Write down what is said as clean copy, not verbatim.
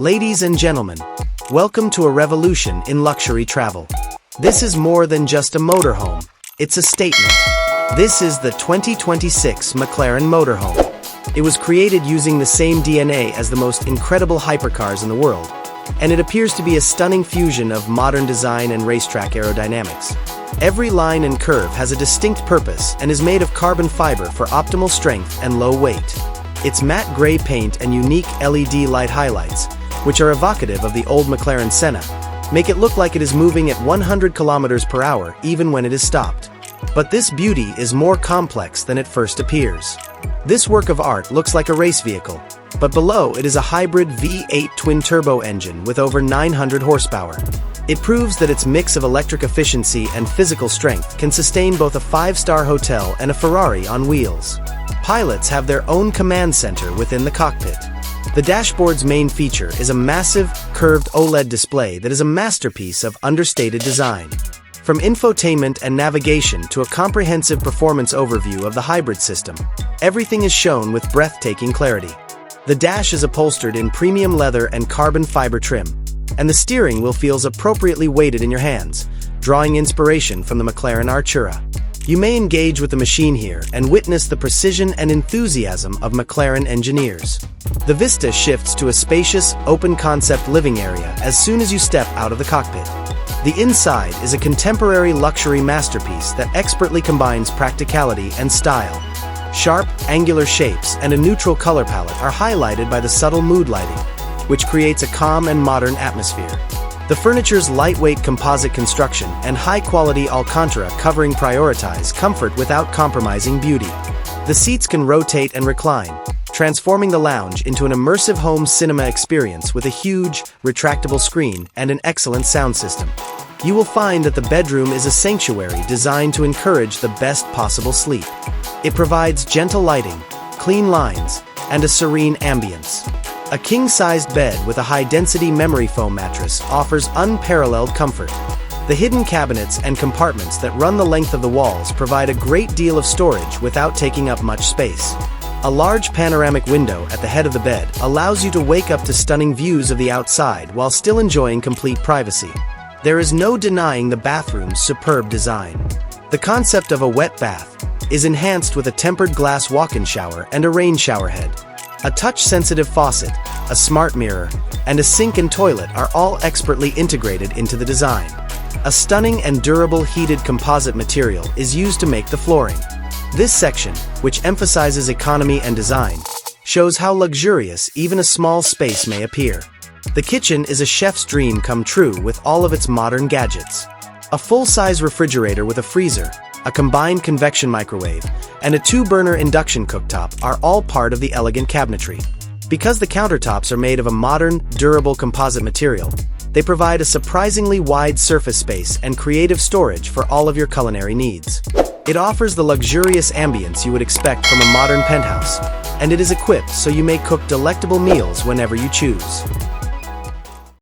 Ladies and gentlemen, welcome to a revolution in luxury travel. This is more than just a motorhome, it's a statement. This is the 2026 McLaren Motorhome. It was created using the same DNA as the most incredible hypercars in the world, and it appears to be a stunning fusion of modern design and racetrack aerodynamics. Every line and curve has a distinct purpose and is made of carbon fiber for optimal strength and low weight. Its matte gray paint and unique LED light highlights, which are evocative of the old McLaren Senna, make it look like it is moving at 100 kilometers per hour even when it is stopped. But this beauty is more complex than it first appears. This work of art looks like a race vehicle, but below it is a hybrid V8 twin-turbo engine with over 900 horsepower. It proves that its mix of electric efficiency and physical strength can sustain both a 5-star hotel and a Ferrari on wheels. Pilots have their own command center within the cockpit. The dashboard's main feature is a massive, curved OLED display that is a masterpiece of understated design. From infotainment and navigation to a comprehensive performance overview of the hybrid system, everything is shown with breathtaking clarity. The dash is upholstered in premium leather and carbon fiber trim, and the steering wheel feels appropriately weighted in your hands, drawing inspiration from the McLaren Artura. You may engage with the machine here and witness the precision and enthusiasm of McLaren engineers. The vista shifts to a spacious, open-concept living area as soon as you step out of the cockpit. The inside is a contemporary luxury masterpiece that expertly combines practicality and style. Sharp, angular shapes and a neutral color palette are highlighted by the subtle mood lighting, which creates a calm and modern atmosphere. The furniture's lightweight composite construction and high-quality Alcantara covering prioritize comfort without compromising beauty. The seats can rotate and recline, transforming the lounge into an immersive home cinema experience with a huge, retractable screen and an excellent sound system. You will find that the bedroom is a sanctuary designed to encourage the best possible sleep. It provides gentle lighting, clean lines, and a serene ambience. A king-sized bed with a high-density memory foam mattress offers unparalleled comfort. The hidden cabinets and compartments that run the length of the walls provide a great deal of storage without taking up much space. A large panoramic window at the head of the bed allows you to wake up to stunning views of the outside while still enjoying complete privacy. There is no denying the bathroom's superb design. The concept of a wet bath is enhanced with a tempered glass walk-in shower and a rain shower head. A touch-sensitive faucet, a smart mirror, and a sink and toilet are all expertly integrated into the design. A stunning and durable heated composite material is used to make the flooring. This section, which emphasizes economy and design, shows how luxurious even a small space may appear. The kitchen is a chef's dream come true with all of its modern gadgets. A full-size refrigerator with a freezer, a combined convection microwave, and a 2-burner induction cooktop are all part of the elegant cabinetry. Because the countertops are made of a modern, durable composite material, they provide a surprisingly wide surface space and creative storage for all of your culinary needs. It offers the luxurious ambience you would expect from a modern penthouse, and it is equipped so you may cook delectable meals whenever you choose.